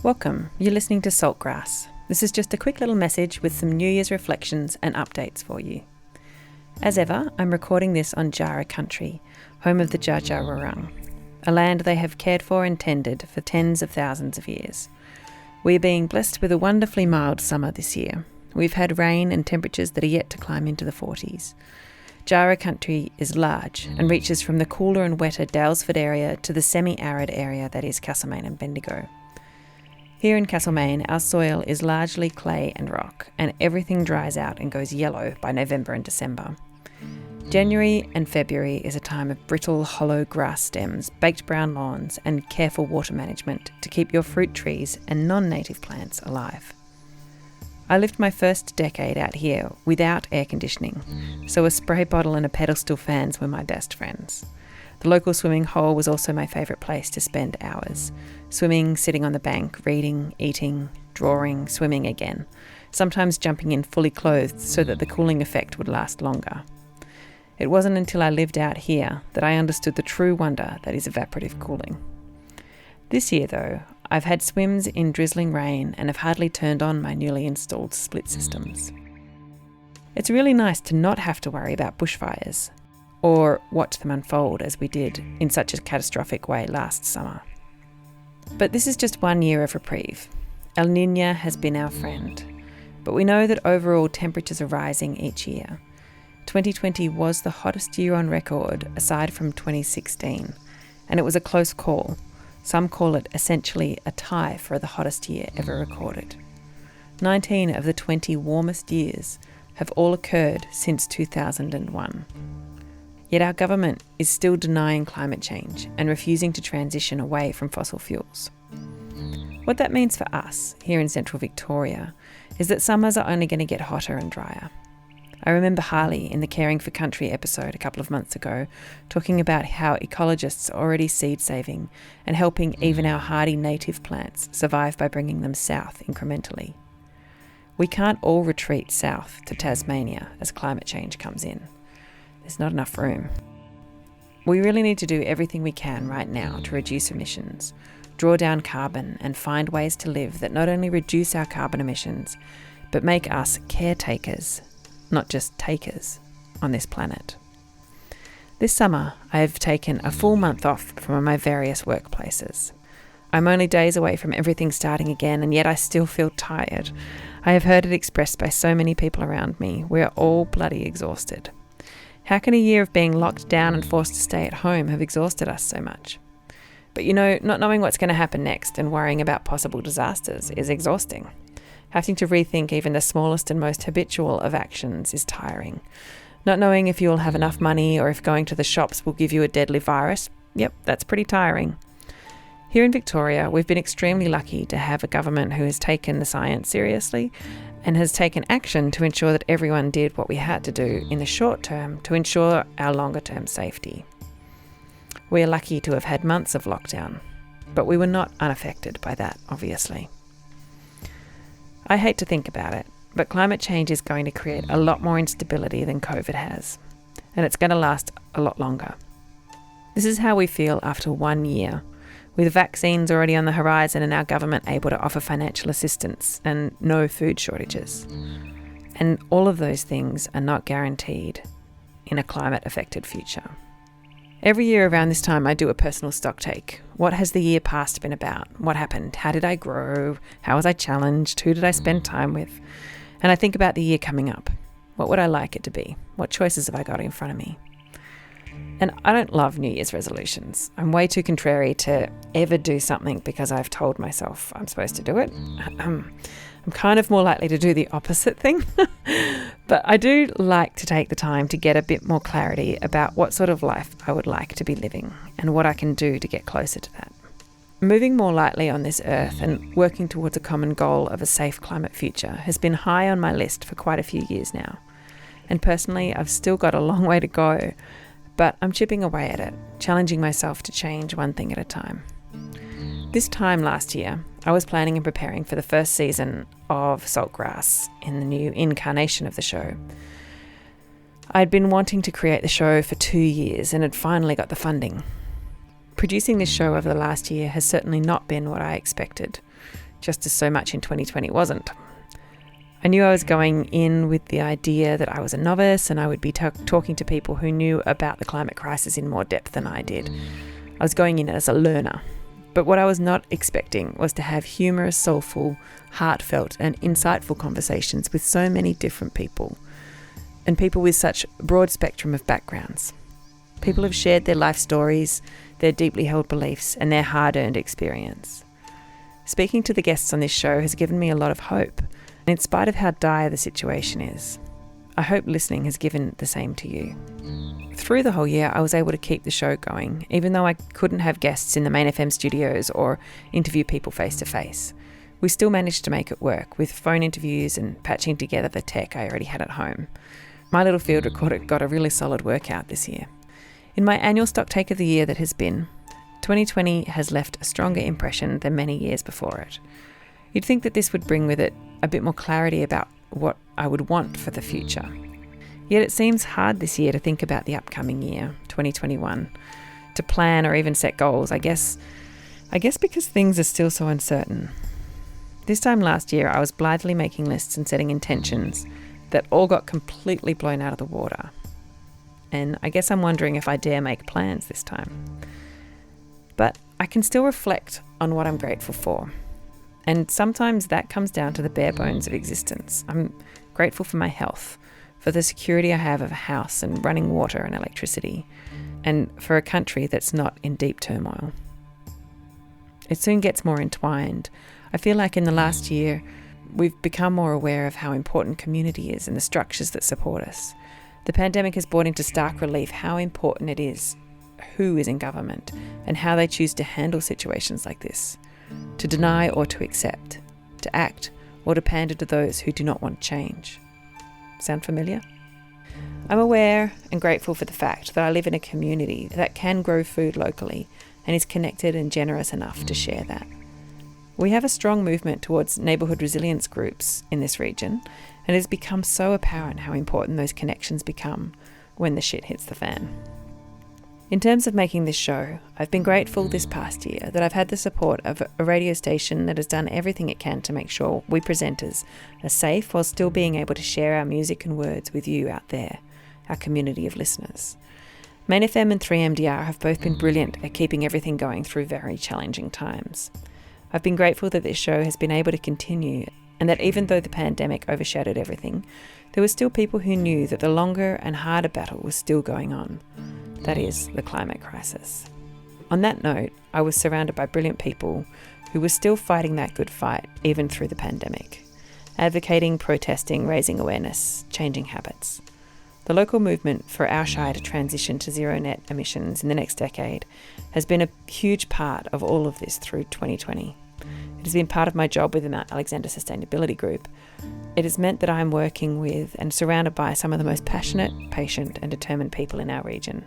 Welcome, you're listening to Saltgrass. This is just a quick little message with some New Year's reflections and updates for you. As ever, I'm recording this on Jara country, home of the Dja Dja Wurrung, a land they have cared for and tended for tens of thousands of years. We are being blessed with a wonderfully mild summer this year. We've had rain and temperatures that are yet to climb into the 40s. Jara country is large and reaches from the cooler and wetter Dalesford area to the semi-arid area that is Castlemaine and Bendigo. Here in Castlemaine, our soil is largely clay and rock, and everything dries out and goes yellow by November and December. January and February is a time of brittle, hollow grass stems, baked brown lawns, and careful water management to keep your fruit trees and non-native plants alive. I lived my first decade out here without air conditioning, so a spray bottle and a pedestal fans were my best friends. The local swimming hole was also my favourite place to spend hours. Swimming, sitting on the bank, reading, eating, drawing, swimming again. Sometimes jumping in fully clothed so that the cooling effect would last longer. It wasn't until I lived out here that I understood the true wonder that is evaporative cooling. This year though, I've had swims in drizzling rain and have hardly turned on my newly installed split systems. It's really nice to not have to worry about bushfires, or watch them unfold as we did in such a catastrophic way last summer. But this is just 1 year of reprieve. El Niño has been our friend, but we know that overall temperatures are rising each year. 2020 was the hottest year on record aside from 2016, and it was a close call. Some call it essentially a tie for the hottest year ever recorded. 19 of the 20 warmest years have all occurred since 2001. Yet our government is still denying climate change and refusing to transition away from fossil fuels. What that means for us here in central Victoria is that summers are only going to get hotter and drier. I remember Allie in the Caring for Country episode a couple of months ago talking about how ecologists are already seed saving and helping even our hardy native plants survive by bringing them south incrementally. We can't all retreat south to Tasmania as climate change comes in. There's not enough room. We really need to do everything we can right now to reduce emissions, draw down carbon, and find ways to live that not only reduce our carbon emissions, but make us caretakers, not just takers, on this planet. This summer, I have taken a full month off from my various workplaces. I'm only days away from everything starting again, and yet I still feel tired. I have heard it expressed by so many people around me. We're all bloody exhausted. How can a year of being locked down and forced to stay at home have exhausted us so much? But not knowing what's going to happen next and worrying about possible disasters is exhausting. Having to rethink even the smallest and most habitual of actions is tiring. Not knowing if you'll have enough money or if going to the shops will give you a deadly virus, yep, that's pretty tiring. Here in Victoria, we've been extremely lucky to have a government who has taken the science seriously and has taken action to ensure that everyone did what we had to do in the short term to ensure our longer term safety. We are lucky to have had months of lockdown, but we were not unaffected by that, obviously. I hate to think about it, but climate change is going to create a lot more instability than COVID has, and it's going to last a lot longer. This is how we feel after 1 year, with vaccines already on the horizon and our government able to offer financial assistance and no food shortages. And all of those things are not guaranteed in a climate-affected future. Every year around this time I do a personal stock take. What has the year past been about? What happened? How did I grow? How was I challenged? Who did I spend time with? And I think about the year coming up. What would I like it to be? What choices have I got in front of me? And I don't love New Year's resolutions. I'm way too contrary to ever do something because I've told myself I'm supposed to do it. I'm kind of more likely to do the opposite thing. But I do like to take the time to get a bit more clarity about what sort of life I would like to be living and what I can do to get closer to that. Moving more lightly on this earth and working towards a common goal of a safe climate future has been high on my list for quite a few years now. And personally, I've still got a long way to go, but I'm chipping away at it, challenging myself to change one thing at a time. This time last year, I was planning and preparing for the first season of Saltgrass in the new incarnation of the show. I'd been wanting to create the show for 2 years and had finally got the funding. Producing this show over the last year has certainly not been what I expected. just as so much in 2020 wasn't. I knew I was going in with the idea that I was a novice and I would be talking to people who knew about the climate crisis in more depth than I did. I was going in as a learner. But what I was not expecting was to have humorous, soulful, heartfelt and insightful conversations with so many different people, and people with such a broad spectrum of backgrounds. People have shared their life stories, their deeply held beliefs and their hard-earned experience. Speaking to the guests on this show has given me a lot of hope, and in spite of how dire the situation is, I hope listening has given the same to you. Through the whole year, I was able to keep the show going, even though I couldn't have guests in the Main FM studios or interview people face to face. We still managed to make it work with phone interviews and patching together the tech I already had at home. My little field recorder got a really solid workout this year. In my annual stocktake of the year that has been, 2020 has left a stronger impression than many years before it. You'd think that this would bring with it a bit more clarity about what I would want for the future. Yet it seems hard this year to think about the upcoming year, 2021, to plan or even set goals, I guess because things are still so uncertain. This time last year, I was blithely making lists and setting intentions that all got completely blown out of the water. And I guess I'm wondering if I dare make plans this time. But I can still reflect on what I'm grateful for. And sometimes that comes down to the bare bones of existence. I'm grateful for my health, for the security I have of a house and running water and electricity, and for a country that's not in deep turmoil. It soon gets more entwined. I feel like in the last year, we've become more aware of how important community is and the structures that support us. The pandemic has brought into stark relief how important it is who is in government and how they choose to handle situations like this, to deny or to accept, to act or to pander to those who do not want change. Sound familiar? I'm aware and grateful for the fact that I live in a community that can grow food locally and is connected and generous enough to share that. We have a strong movement towards neighbourhood resilience groups in this region, and it has become so apparent how important those connections become when the shit hits the fan. In terms of making this show, I've been grateful this past year that I've had the support of a radio station that has done everything it can to make sure we presenters are safe while still being able to share our music and words with you out there, our community of listeners. Main FM and 3MDR have both been brilliant at keeping everything going through very challenging times. I've been grateful that this show has been able to continue, and that even though the pandemic overshadowed everything, there were still people who knew that the longer and harder battle was still going on. That is, the climate crisis. On that note, I was surrounded by brilliant people who were still fighting that good fight even through the pandemic, advocating, protesting, raising awareness, changing habits. The local movement for our shire to transition to zero net emissions in the next decade has been a huge part of all of this through 2020. It has been part of my job with the Mount Alexander Sustainability Group. It has meant that I am working with and surrounded by some of the most passionate, patient and determined people in our region.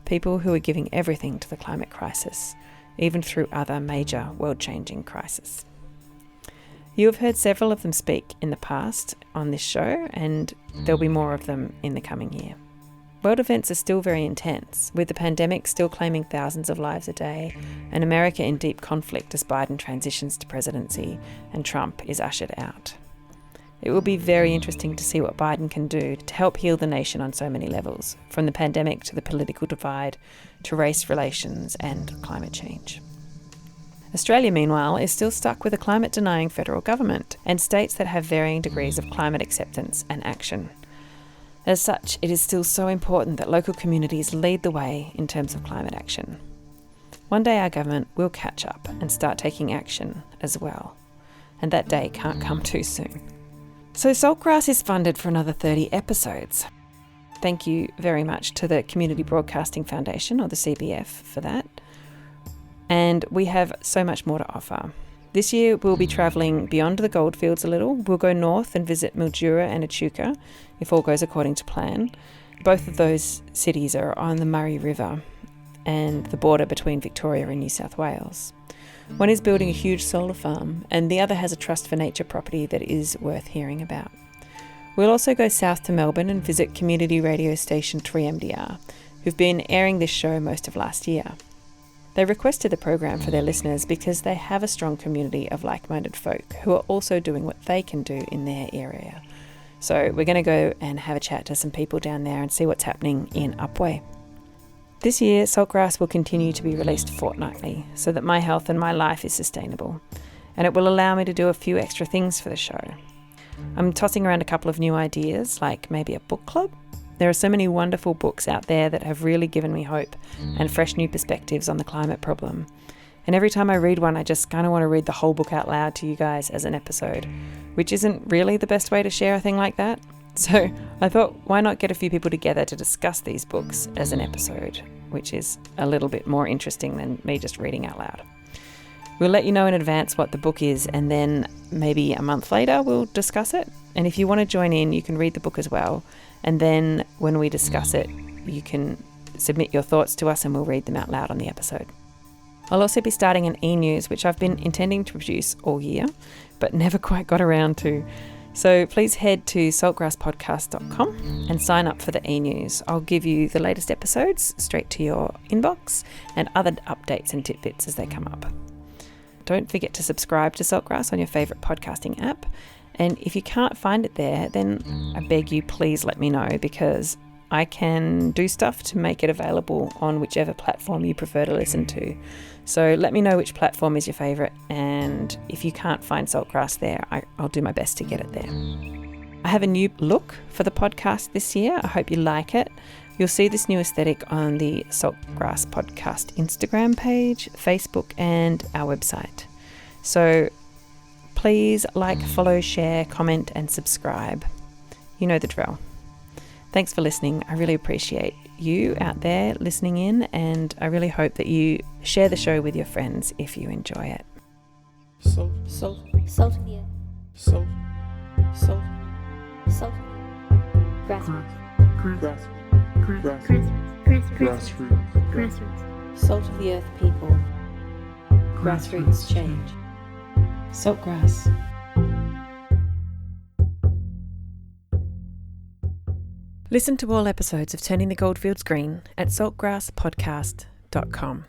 People who are giving everything to the climate crisis, even through other major world-changing crises. You have heard several of them speak in the past on this show, and there'll be more of them in the coming year. World events are still very intense, with the pandemic still claiming thousands of lives a day, and America in deep conflict as Biden transitions to presidency and Trump is ushered out. It will be very interesting to see what Biden can do to help heal the nation on so many levels, from the pandemic to the political divide, to race relations and climate change. Australia, meanwhile, is still stuck with a climate-denying federal government and states that have varying degrees of climate acceptance and action. As such, it is still so important that local communities lead the way in terms of climate action. One day our government will catch up and start taking action as well, and that day can't come too soon. So Saltgrass is funded for another 30 episodes. Thank you very much to the Community Broadcasting Foundation, or the CBF, for that. And we have so much more to offer. This year we'll be travelling beyond the goldfields a little. We'll go north and visit Mildura and Echuca, if all goes according to plan. Both of those cities are on the Murray River and the border between Victoria and New South Wales. One is building a huge solar farm, and the other has a trust for nature property that is worth hearing about. We'll also go south to Melbourne and visit community radio station 3MDR, who've been airing this show most of last year. They requested the program for their listeners because they have a strong community of like-minded folk who are also doing what they can do in their area. So we're going to go and have a chat to some people down there and see what's happening in Upwey. This year, Saltgrass will continue to be released fortnightly so that my health and my life is sustainable, and it will allow me to do a few extra things for the show. I'm tossing around a couple of new ideas, like maybe a book club. There are so many wonderful books out there that have really given me hope and fresh new perspectives on the climate problem. And every time I read one, I just kind of want to read the whole book out loud to you guys as an episode, which isn't really the best way to share a thing like that. So I thought, why not get a few people together to discuss these books as an episode, which is a little bit more interesting than me just reading out loud. We'll let you know in advance what the book is, and then maybe a month later we'll discuss it. And if you want to join in, you can read the book as well. And then when we discuss it, you can submit your thoughts to us and we'll read them out loud on the episode. I'll also be starting an e-news, which I've been intending to produce all year, but never quite got around to. So please head to saltgrasspodcast.com and sign up for the e-news. I'll give you the latest episodes straight to your inbox and other updates and tidbits as they come up. Don't forget to subscribe to Saltgrass on your favourite podcasting app. And if you can't find it there, then I beg you, please let me know, because I can do stuff to make it available on whichever platform you prefer to listen to. So let me know which platform is your favourite, and if you can't find Saltgrass there, I'll do my best to get it there. I have a new look for the podcast this year. I hope you like it. You'll see this new aesthetic on the Saltgrass Podcast Instagram page, Facebook, and our website. So please like, follow, share, comment, and subscribe. You know the drill. Thanks for listening. I really appreciate you out there listening in, and I really hope that you share the show with your friends if you enjoy it. Salt. Grassroots. Salt of the earth people. Grassroots change. Saltgrass. Listen to all episodes of Turning the Goldfields Green at saltgrasspodcast.com.